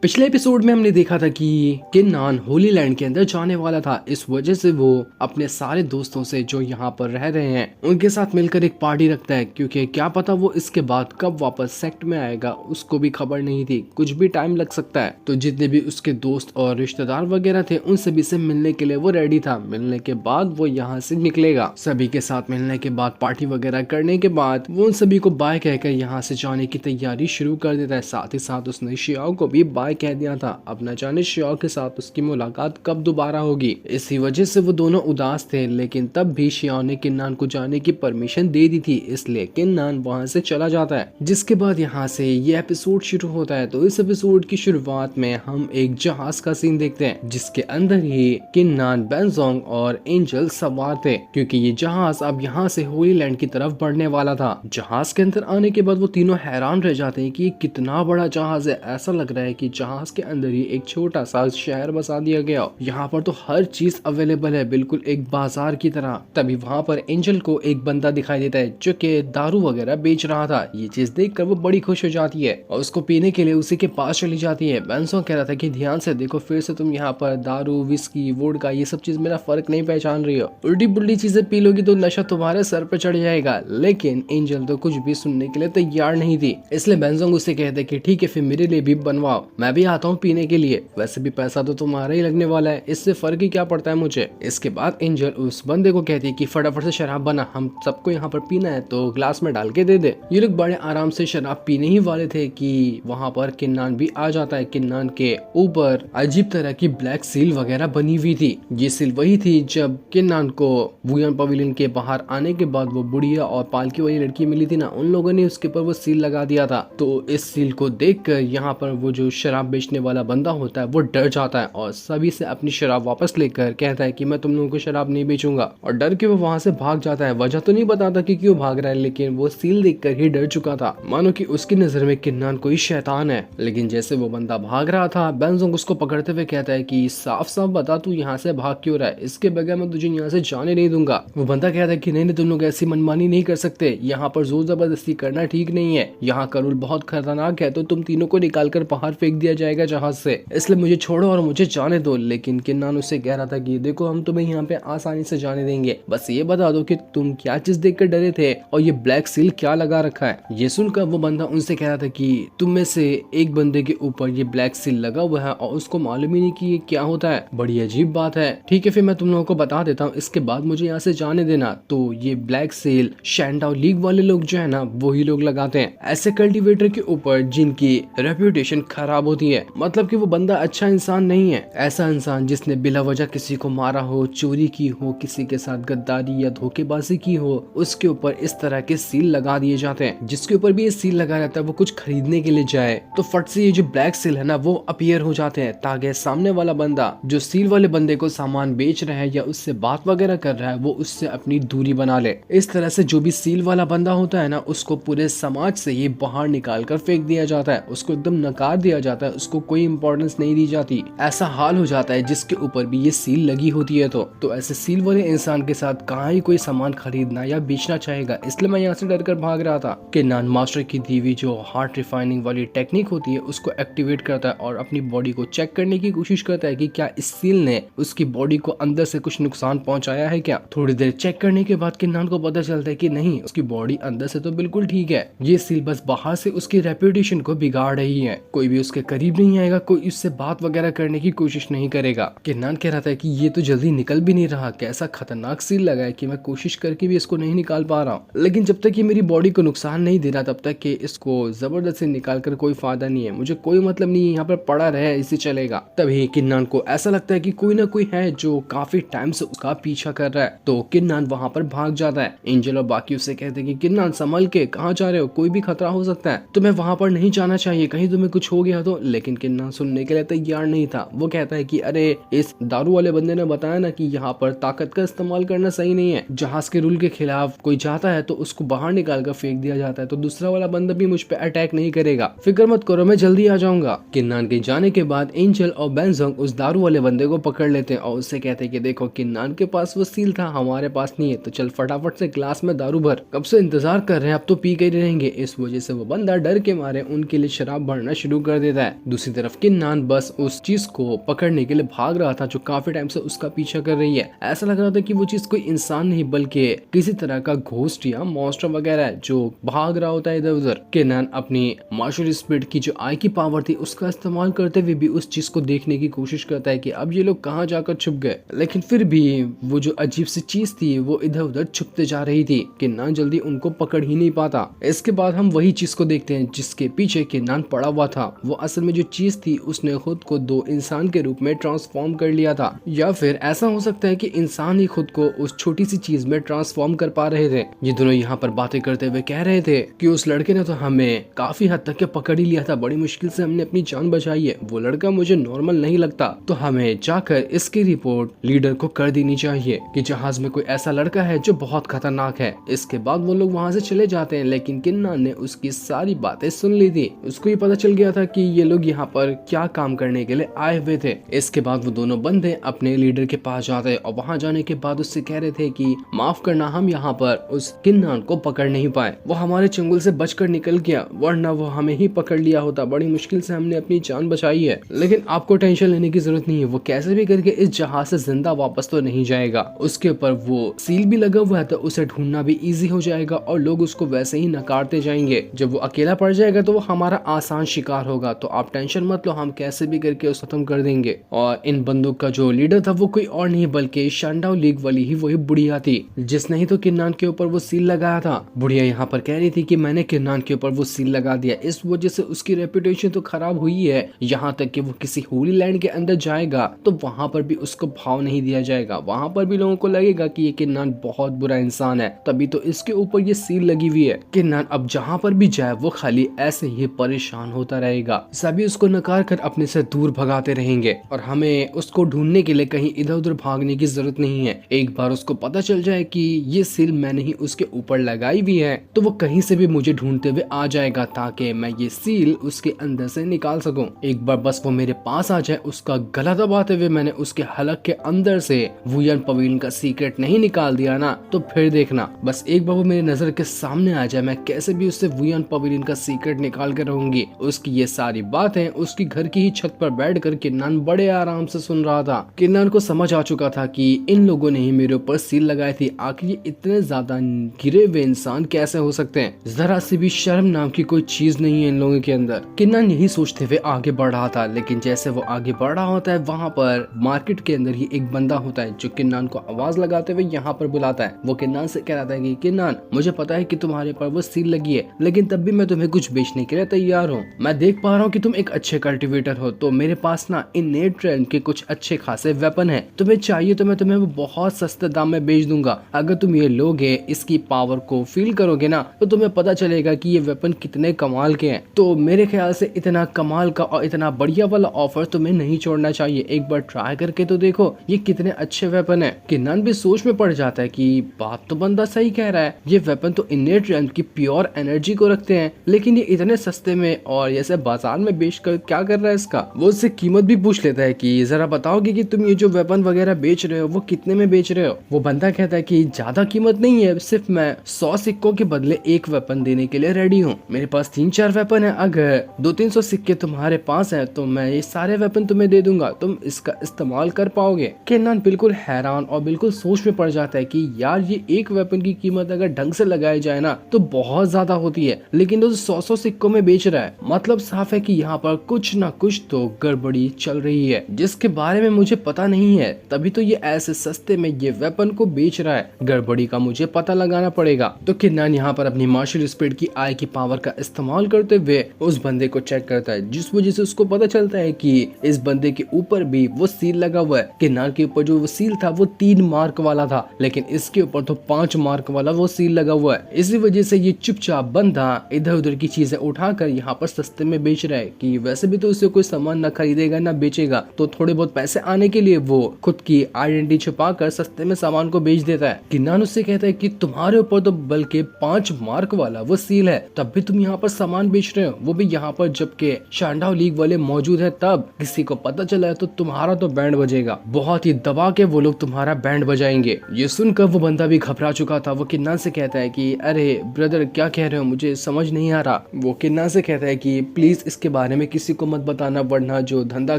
पिछले एपिसोड में हमने देखा था कि किन्नान होली लैंड के अंदर जाने वाला था। इस वजह से वो अपने सारे दोस्तों से जो यहाँ पर रह रहे हैं उनके साथ मिलकर एक पार्टी रखता है, क्योंकि क्या पता वो इसके बाद कब वापस सेक्ट में आएगा, उसको भी खबर नहीं थी, कुछ भी टाइम लग सकता है। तो जितने भी उसके दोस्त और रिश्तेदार वगैरह थे उन सभी से मिलने के लिए वो रेडी था। मिलने के बाद वो यहाँ से निकलेगा। सभी के साथ मिलने के बाद पार्टी वगैरह करने के बाद वो उन सभी को बाय कहकर यहाँ से जाने की तैयारी शुरू कर देता है। साथ ही साथ उसने शियाओ को भी बाय कह दिया था। अब न जाने शियाओ के साथ उसकी मुलाकात कब दोबारा होगी। इसी वजह से वो दोनों उदास थे, लेकिन तब भी शियाओ ने किन्नान को जाने की परमिशन दे दी थी, इसलिए किन्नान वहां से चला जाता है। जिसके बाद यहाँ से ये एपिसोड शुरू होता है। तो इस एपिसोड की शुरुआत में हम एक जहाज का सीन देखते हैं, जिसके अंदर ही किन्नान, बेनजोंग और एंजल सवार थे, क्योंकि ये जहाज अब यहाँ से होली लैंड की तरफ बढ़ने वाला था। जहाज के अंदर आने के बाद वो तीनों हैरान रह जाते हैं कि ये कितना बड़ा जहाज है। ऐसा लग रहा है कि जहाज के अंदर ही एक छोटा सा शहर बसा दिया गया। यहाँ पर तो हर चीज अवेलेबल है, बिल्कुल एक बाजार की तरह। तभी वहाँ पर एंजल को एक बंदा दिखाई देता है जो कि दारू वगैरह बेच रहा था। ये चीज देखकर वो बड़ी खुश हो जाती है और उसको पीने के लिए उसी के पास चली जाती है। बेंसोंग कह रहा था कि ध्यान से देखो, फिर से तुम यहाँ पर दारू, विस्की, वोडका, ये सब चीज मेरा फर्क नहीं पहचान रही हो। उल्टी पुल्टी चीजें पी लोगी तो नशा तुम्हारे सर पे चढ़ जाएगा। लेकिन एंजल तो कुछ भी सुनने के लिए तैयार नहीं थी, इसलिए बेंसोंग उससे कहते कि ठीक है, फिर मेरे लिए भी बनवाओ, मैं भी आता हूँ पीने के लिए। वैसे भी पैसा तो तुम्हारा ही लगने वाला है, इससे फर्क ही क्या पड़ता है मुझे। इसके बाद एंजल उस बंदे को कहती है कि फटाफट से शराब बना, हम सबको यहाँ पर पीना है तो ग्लास में डाल के दे दे। ये लोग बड़े आराम से शराब पीने ही वाले थे कि वहाँ पर किन्नान भी आ जाता है। किन्नान के ऊपर अजीब तरह की ब्लैक सील वगैरह बनी हुई थी। ये सील वही थी जब किन्नान को वुयन पवेलियन के बाहर आने के बाद वो बुढ़िया और पालकी वाली लड़की मिली थी ना, उन लोगों ने उसके ऊपर वो सील लगा दिया था। तो इस सील को देखकर यहाँ पर वो जो शराब बेचने वाला बंदा होता है वो डर जाता है और सभी से अपनी शराब वापस लेकर कहता है कि मैं तुम लोगों को शराब नहीं बेचूंगा, और डर के वो वहां से भाग जाता है। वजह तो नहीं बताता कि क्यों भाग रहा है, लेकिन वो सील देखकर ही डर चुका था, मानो कि उसकी नजर में किन्नान कोई शैतान है। लेकिन जैसे वो बंदा भाग रहा था, बेंजोंग उसको पकड़ते हुए कहता है कि साफ साफ बता तू यहाँ से भाग क्यों रहा है, इसके बगैर मैं तुझे यहाँ से जाने नहीं दूंगा। वो बंदा कहता है कि नहीं, तुम लोग ऐसी मनमानी नहीं कर सकते, यहाँ पर जोर जबरदस्ती करना ठीक नहीं है, यहाँ का रूल बहुत खतरनाक है, तो तुम तीनों को निकाल कर बाहर फेंक दिया जाएगा जहाज से, इसलिए मुझे छोड़ो और मुझे जाने दो। लेकिन किन्नान उससे कह रहा था कि देखो, हम तुम्हें यहाँ पे आसानी से जाने देंगे, बस ये बता दो कि तुम क्या चीज देखकर डरे थे और ये ब्लैक सील क्या लगा रखा है। ये सुनकर वो बंदा उनसे कह रहा था कि तुम में से एक बंदे के ऊपर ये ब्लैक सील लगा हुआ है और उसको मालूम ही नहीं कि ये क्या होता है, बड़ी अजीब बात है। ठीक है, फिर मैं तुम लोगों को बता देता हूँ, इसके बाद मुझे यहाँ से जाने देना। तो ये ब्लैक सील शैंडाओ लीग वाले लोग जो है ना, वही लोग लगाते हैं, ऐसे कल्टीवेटर के ऊपर जिनकी रेप्यूटेशन खराब होती है। मतलब कि वो बंदा अच्छा इंसान नहीं है, ऐसा इंसान जिसने बिला वजह किसी को मारा हो, चोरी की हो, किसी के साथ गद्दारी या धोखेबाजी की हो, उसके ऊपर इस तरह के सील लगा दिए जाते हैं। जिसके ऊपर भी ये सील लगा रहता है, वो कुछ खरीदने के लिए जाए तो फट से ये जो ब्लैक सील है ना, वो अपीयर हो जाते हैं, ताकि सामने वाला बंदा जो सील वाले बंदे को सामान बेच रहा है या उससे बात वगैरह कर रहा है, वो उससे अपनी दूरी बना ले। इस तरह से जो भी सील वाला बंदा होता है ना, उसको पूरे समाज से ये बाहर निकाल कर फेंक दिया जाता है, उसको एकदम नकार दिया जाता है, उसको कोई इंपॉर्टेंस नहीं दी जाती। ऐसा हाल हो जाता है जिसके ऊपर भी ये सील लगी होती है। तो ऐसे सील वाले इंसान के साथ कहाँ ही कोई सामान खरीदना या बेचना चाहेगा, इसलिए मैं यहाँ से डर कर भाग रहा था। किन्नान मास्टर की दी हुई जो हार्ट रिफाइनिंग वाली टेक्निक होती है उसको एक्टिवेट करता है और अपनी बॉडी को चेक करने की कोशिश करता है कि क्या इस सील ने उसकी बॉडी को अंदर से कुछ नुकसान पहुंचाया है क्या। थोड़ी देर चेक करने के बाद किन्नान को पता चलता है कि नहीं, उसकी बॉडी अंदर से तो बिल्कुल ठीक है, ये सील बस बाहर से उसकी रेप्यूटेशन को बिगाड़ रही है। कोई भी उसके करीब नहीं आएगा, कोई उससे बात वगैरह करने की कोशिश नहीं करेगा। किन्नान कह रहा था कि ये तो जल्दी निकल भी नहीं रहा, कैसा खतरनाक सील लगा है कि मैं कोशिश करके भी इसको नहीं निकाल पा रहा हूँ। लेकिन जब तक ये मेरी बॉडी को नुकसान नहीं दे रहा, तब तक कि इसको जबरदस्ती निकाल कर कोई फायदा नहीं है, मुझे कोई मतलब नहीं है, यहाँ पर पड़ा रहे इसी चलेगा। तभी किन्नान को ऐसा लगता है कि कोई ना कोई है जो काफी टाइम से उसका पीछा कर रहा है। तो किन्नान वहां पर भाग जाता है। एंजल और बाकी उससे कहते हैं कि किन्नान संभल के, कहाँ जा रहे हो, कोई भी खतरा हो सकता है, तुम्हें वहां पर नहीं जाना चाहिए, कहीं तुम्हें कुछ हो गया तो। लेकिन किन्नान सुनने के लिए तैयार नहीं था। वो कहता है कि अरे, इस दारू वाले बंदे ने बताया ना कि यहाँ पर ताकत का इस्तेमाल करना सही नहीं है, जहाज के रूल के खिलाफ कोई जाता है तो उसको बाहर निकाल कर फेंक दिया जाता है, तो दूसरा वाला बंदा भी मुझ पे अटैक नहीं करेगा, फिक्र मत करो, मैं जल्दी आ जाऊंगा। किन्नान के जाने के बाद एंजल और बेंजोंग उस दारू वाले बंदे को पकड़ लेते हैं और उससे कहते हैं कि देखो, किन्नान के पास वो सील था, हमारे पास नहीं है, तो चल फटाफट से ग्लास में दारू भर, कब से इंतजार कर रहे हैं, अब तो पी के रहेंगे। इस वजह से वो बंदा डर के मारे उनके लिए शराब भरना शुरू कर देता है। है। दूसरी तरफ किन्नान बस उस चीज को पकड़ने के लिए भाग रहा था जो काफी टाइम से उसका पीछा कर रही है। ऐसा लग रहा था कि वो चीज कोई इंसान नहीं बल्कि किसी तरह का घोस्ट या मॉन्स्टर वगैरह है जो भाग रहा होता है इधर उधर। किन्नान अपनी मार्शल स्पीड की जो आई की पावर थी उसका इस्तेमाल करते हुए भी उस चीज को देखने की कोशिश करता है कि अब ये लोग कहाँ जाकर छुप गए, लेकिन फिर भी वो जो अजीब सी चीज थी वो इधर उधर छुपते जा रही थी। किन्नान जल्दी उनको पकड़ ही नहीं पाता। इसके बाद हम वही चीज को देखते हैं जिसके पीछे किन्नान पड़ा हुआ था। वो असल में जो चीज थी उसने खुद को दो इंसान के रूप में ट्रांसफॉर्म कर लिया था, या फिर ऐसा हो सकता है कि इंसान ही खुद को उस छोटी सी चीज में ट्रांसफॉर्म कर पा रहे थे। ये दोनों यहाँ पर बातें करते हुए कह रहे थे कि उस लड़के ने तो हमें काफी हद तक के पकड़ ही लिया था, बड़ी मुश्किल से हमने अपनी जान बचाई है। वो लड़का मुझे नॉर्मल नहीं लगता, तो हमें जाकर इसकी रिपोर्ट लीडर को कर देनी चाहिए कि जहाज में कोई ऐसा लड़का है जो बहुत खतरनाक है। इसके बाद वो लोग वहाँ से चले जाते हैं, लेकिन किन्नान ने उसकी सारी बातें सुन ली थी। उसको ये पता चल गया था कि ये लोग यहाँ पर क्या काम करने के लिए आए हुए थे। इसके बाद वो दोनों बंदे अपने लीडर के पास जाते हैं और वहाँ जाने के बाद उससे कह रहे थे कि माफ करना, हम यहाँ पर उस किन्नान को पकड़ नहीं पाए। वो हमारे चंगुल से बचकर निकल गया, वरना वो हमें ही पकड़ लिया होता। बड़ी मुश्किल से हमने अपनी जान बचाई है, लेकिन आपको टेंशन लेने की जरूरत नहीं है। वो कैसे भी करके इस जहाज से जिंदा वापस तो नहीं जाएगा। उसके ऊपर वो सील भी लगा हुआ है, तो उसे ढूंढना भी इजी हो जाएगा और लोग उसको वैसे ही नकारते जाएंगे। जब वो अकेला पड़ जाएगा तो वो हमारा आसान शिकार होगा। तो आप टेंशन मत लो, हम कैसे भी करके उसे खत्म कर देंगे। और इन बंदूक का जो लीडर था वो कोई और नहीं बल्कि शानडाउ लीग वाली ही वही बुढ़िया थी, जिसने ही तो किन्नान के ऊपर वो सील लगाया था। बुढ़िया यहाँ पर कह रही थी कि मैंने किन्नान के ऊपर वो सील लगा दिया, इस वजह से उसकी रेपुटेशन तो खराब हुई है। यहाँ तक कि वो किसी होली लैंड के अंदर जाएगा तो वहाँ पर भी उसको भाव नहीं दिया जाएगा। वहाँ पर भी लोगों को लगेगा कि ये किन्नान बहुत बुरा इंसान है, तभी तो इसके ऊपर ये सील लगी हुई है। किन्नान अब जहाँ पर भी जाए वो खाली ऐसे ही परेशान होता रहेगा। सभी उसको नकार कर अपने से दूर भगाते रहेंगे और हमें उसको ढूंढने के लिए कहीं इधर उधर भागने की जरूरत नहीं है। एक बार उसको पता चल जाए कि ये सील मैंने ही उसके ऊपर लगाई हुई है तो वो कहीं से भी मुझे ढूंढते हुए आ जाएगा, ताकि मैं ये सील उसके अंदर से निकाल सकूं। एक बार बस वो मेरे पास आ जाए, उसका गला दबाते हुए मैंने उसके हलक के अंदर से वुयन पवेलियन का सीक्रेट नहीं निकाल दिया ना, तो फिर देखना। बस एक बार वो मेरी नजर के सामने आ जाए, मैं कैसे भी उससे वुयन पवेलियन का सीक्रेट निकाल कर रहूंगी। उसकी ये सारी बातें उसकी घर की ही छत पर बैठ कर किन्नान बड़े आराम से सुन रहा था। किन्नान को समझ आ चुका था कि इन लोगों ने ही मेरे ऊपर सील लगाई थी। आखिर ये इतने ज्यादा गिरे हुए इंसान कैसे हो सकते हैं? जरा सी भी शर्म नाम की कोई चीज नहीं है इन लोगों के अंदर। किन्नान यही सोचते हुए आगे बढ़ रहा था, लेकिन जैसे वो आगे बढ़ रहा होता है वहाँ पर मार्केट के अंदर ही एक बंदा होता है जो किन्नान को आवाज लगाते हुए यहाँ पर बुलाता है। वो किन्नान से कह रहा था कि किन्नान, मुझे पता है कि तुम्हारे पर वो सील लगी है, लेकिन तब भी मैं तुम्हें कुछ बेचने के लिए तैयार हूँ। मैं देख पा रहा हूँ कि तुम एक अच्छे कल्टिवेटर हो, तो मेरे पास ना इनेट ट्रेंड के कुछ अच्छे खासे वेपन है। तुम्हें चाहिए तो मैं तुम्हें वो बहुत सस्ते दाम में बेच दूंगा। अगर तुम ये लोगे, इसकी पावर को फील करोगे ना, तो तुम्हें पता चलेगा कि ये वेपन कितने कमाल के हैं। तो मेरे ख्याल से इतना कमाल का और इतना बढ़िया वाला ऑफर तुम्हें नहीं छोड़ना चाहिए। एक बार ट्राई करके तो देखो ये कितने अच्छे वेपन है। किन्नान भी सोच में पड़ जाता है कि बात तो बंदा सही कह रहा है, ये वेपन तो इनेट रेंज की प्योर एनर्जी को रखते हैं, लेकिन ये इतने सस्ते में और जैसे बाजार में बेच कर क्या कर रहा है इसका। वो उससे कीमत भी पूछ लेता है कि जरा बताओगे कि तुम ये जो वेपन वगैरह बेच रहे हो वो कितने में बेच रहे हो। वो बंदा कहता है कि ज्यादा कीमत नहीं है, सिर्फ मैं 100 सिक्कों के बदले एक वेपन देने के लिए रेडी हूँ। मेरे पास 3-4 वेपन है, अगर 200-300 सिक्के तुम्हारे पास है तो मैं ये सारे वेपन तुम्हें दे दूंगा, तुम इसका इस्तेमाल कर पाओगे। किन्नान बिल्कुल हैरान और बिल्कुल सोच में पड़ जाता है कि यार ये एक वेपन की कीमत अगर ढंग से लगाई जाए ना तो बहुत ज्यादा होती है, लेकिन वो 100 सिक्कों में बेच रहा है। मतलब साफ है कि यहाँ पर कुछ ना कुछ तो गड़बड़ी चल रही है जिसके बारे में मुझे पता नहीं है, तभी तो ये ऐसे सस्ते में ये वेपन को बेच रहा है। गड़बड़ी का मुझे पता लगाना पड़ेगा। तो किन्नान यहाँ पर अपनी मार्शल स्पीड की आई की पावर का इस्तेमाल करते हुए उस बंदे को चेक करता है, जिस वजह से उसको पता चलता है कि इस बंदे के ऊपर भी वो सील लगा हुआ है। किन्नान के ऊपर जो वो सील था वो 3 मार्क वाला था, लेकिन इसके ऊपर तो 5 मार्क वाला वो सील लगा हुआ है। इसी वजह से ये चुपचाप बंदा इधर उधर की चीजें उठाकर यहाँ पर सस्ते में बेच रहा है कि वैसे भी तो उसे कोई सामान न खरीदेगा ना बेचेगा, तो थोड़े बहुत पैसे आने के लिए वो खुद की आइडेंटिटी छुपाकर सस्ते में सामान को बेच देता है। किन्नान उससे कहता है कि तुम्हारे ऊपर तो बल्कि 5 मार्क वाला वो सील है, तब भी तुम यहाँ पर सामान बेच रहे हो, वो भी यहाँ पर जबकि शानडाउ लीग वाले मौजूद है। तब किसी को पता चला है तो तुम्हारा तो बैंड बजेगा, बहुत ही दबा के वो लोग तुम्हारा बैंड बजाएंगे। ये सुनकर वो बंदा भी घबरा चुका था। वो किन्नान से कहता है कि अरे ब्रदर क्या कह रहे हो, मुझे समझ नहीं आ रहा। वो किन्नान से कहता है कि प्लीज इसके बारे में किसी को मत बताना, वरना जो धंधा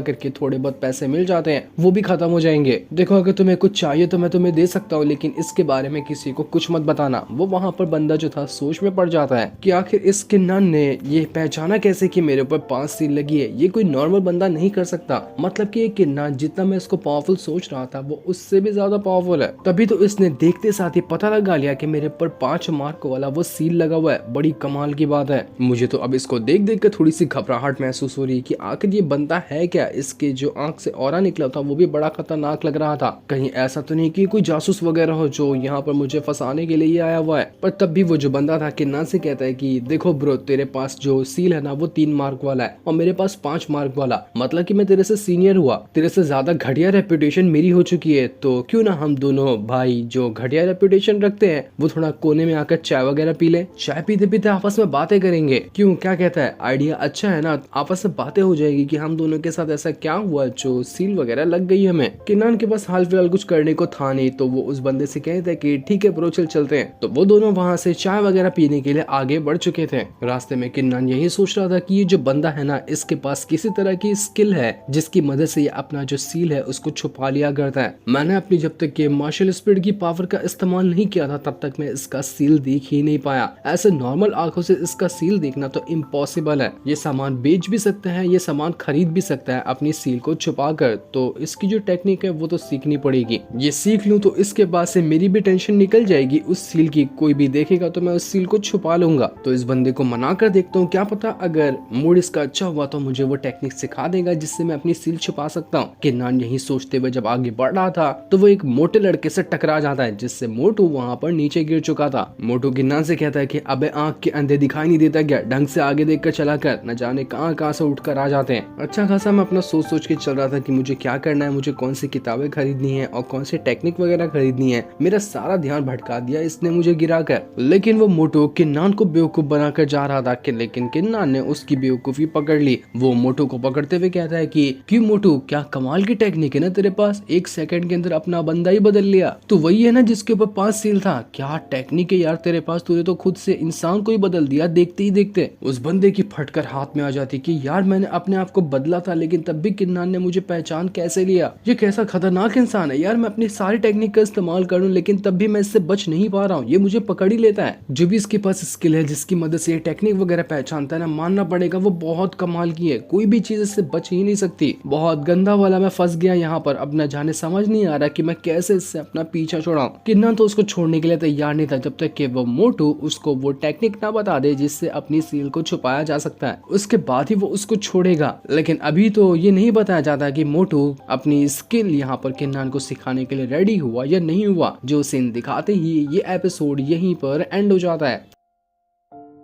करके थोड़े बहुत पैसे मिल जाते हैं वो भी खत्म हो जाएंगे। देखो अगर तुम्हें कुछ चाहिए तो मैं तुम्हें दे सकता हूँ, लेकिन इसके बारे में किसी को कुछ मत बताना। वो वहाँ पर बंदा जो था सोच में पड़ जाता है कि आखिर इस किन्नन ने ये पहचाना कैसे कि मेरे ऊपर 5 सील लगी है। ये कोई नॉर्मल बंदा नहीं कर सकता, मतलब कि ये किन्नन जितना मैं इसको पावरफुल सोच रहा था वो उससे भी ज्यादा पावरफुल है। तभी तो इसने देखते साथ ही पता लगा लिया कि मेरे ऊपर 5 मार्क वाला वो सील लगा हुआ है। बड़ी कमाल की बात है। मुझे तो अब इसको देख देख कर थोड़ी सी घबराहट महसूस हो रही है कि आखिर ये बंदा है क्या। इसके जो आंख से ऑरा निकला था वो भी बड़ा खतरनाक लग रहा था। कहीं ऐसा तो नहीं कि कोई जासूस वगैरह हो जो यहाँ पर मुझे फंसाने के लिए आया हुआ है। पर तब भी वो जो बंदा था किन्नन से कहता है कि देखो ब्रो, तेरे पास जो सील है ना वो 3 मार्क वाला है और मेरे पास 5 मार्क वाला, मतलब कि मैं तेरे से सीनियर हुआ, तेरे से ज्यादा घटिया रेपुटेशन मेरी हो चुकी है। तो क्यों ना हम दोनों भाई जो घटिया रेपुटेशन रखते हैं वो थोड़ा कोने में आकर चाय वगैरह पी ले। चाय पीते पीते आपस में बातें करेंगे। क्यों, क्या कहता है? आइडिया अच्छा है ना। आपस में बातें हो जाएगी कि हम दोनों के साथ ऐसा क्या हुआ जो सील वगैरह लग गई हमें। किन्नन के पास हाल फिलहाल कुछ करने को था नहीं, तो वो उस बंदे से कहते हैं कि ठीक है ब्रो, चलते हैं। तो वो दोनों वहाँ से चाय वगैरह पीने के लिए आगे बढ़ चुके थे। रास्ते में किन्नन यही सोच रहा था कि ये जो बंदा है ना, इसके पास किसी तरह की स्किल है जिसकी मदद से ये अपना जो सील है उसको छुपा लिया करता है। मैंने अपनी जब तक के मार्शल स्पिरिट की पावर का इस्तेमाल नहीं किया था तब तक मैं इसका सील देख ही नहीं पाया। ऐसे नॉर्मल आंखों से इसका सील देखना तो इम्पॉसिबल है। ये सामान बेच भी सकता है, ये सामान खरीद भी सकता है अपनी सील को छुपा कर। तो इसकी जो टेक्निक है वो तो सीखनी पड़ेगी। ये सीख लूं तो इसके बाद से मेरी भी टेंशन निकल जाएगी उस सील की। कोई भी देखेगा तो मैं उस सील को छुपा लूंगा। तो इस बंदे को मना कर देखता हूँ, क्या पता अगर मूड इसका अच्छा हुआ तो मुझे वो टेक्निक सिखा देगा जिससे मैं अपनी सील छुपा सकता हूँ। किन्नन यही सोचते हुए जब आगे बढ़ रहा था तो वो एक मोटे लड़के से टकरा जाता है जिससे मोटू वहाँ पर नीचे गिर चुका था। मोटू किन्नन से कहता है कि अबे आंख के अंधे दिखाई नहीं देता क्या, ढंग से आगे देख कर चला कर, न जाने कहाँ कहाँ से उठ कर आ जाते हैं। अच्छा खासा मैं अपना सोच सोच के चल रहा था कि मुझे क्या करना है, मुझे कौन सी किताबें खरीदनी है और कौन सी टेक्निक वगैरह खरीदनी है। मेरा सारा ध्यान भटका दिया इसने मुझे गिरा कर। लेकिन वो मोटू किन्नन को बेवकूफ बनाकर जा रहा था लेकिन किन्नन ने उसकी बेवकूफी पकड़ ली। वो मोटू को पकड़ते हुए कहता है कि क्यों मोटू, क्या कमाल की टेक्निक है ना तेरे पास, 1 सेकंड के अंदर अपना बंदा ही बदल लिया। तो वही है ना जिसके ऊपर 5 सील था। क्या टेक्निक है यार तेरे पास, तूने तो खुद से इंसान को ही बदल दिया देखते ही देखते। उस बंदे की फटकर हाथ में आ जाती कि यार मैंने अपने आप को बदला था लेकिन तब भी किन्नन ने मुझे पहचान कैसे लिया। ये कैसा खतरनाक इंसान है यार। मैं अपनी सारी टेक्निक का इस्तेमाल करूं लेकिन तब भी मैं इससे बच नहीं पा रहा हूँ। ये मुझे पकड़ ही लेता है। जो भी इसके पास स्किल है जिसकी मदद से ये टेक्निक वगैरह पहचानता है ना, मानना पड़ेगा वो बहुत कमाल की है। कोई भी चीज इससे बच ही नहीं सकती। बहुत गंदा वाला मैं फंस गया यहाँ पर। अब न जाने समझ नहीं आ रहा कि मैं कैसे इससे अपना पीछा छुड़ाऊं। किन्नन तो उसको छोड़ने के लिए तैयार नहीं था जब तक कि वो मोटू उसको वो टेक्निक ना बता दे जिससे अपनी सील को छुपाया जा सकता है। उसके बाद ही वो उसको छोड़ेगा। लेकिन अभी तो ये नहीं बताया जाता कि मोटू अपनी स्किल यहाँ पर किन्नन को सिखाने के लिए रेडी हुआ या नहीं हुआ। जो सीन दिखाते ही ये एपिसोड यहीं पर एंड हो जाता है।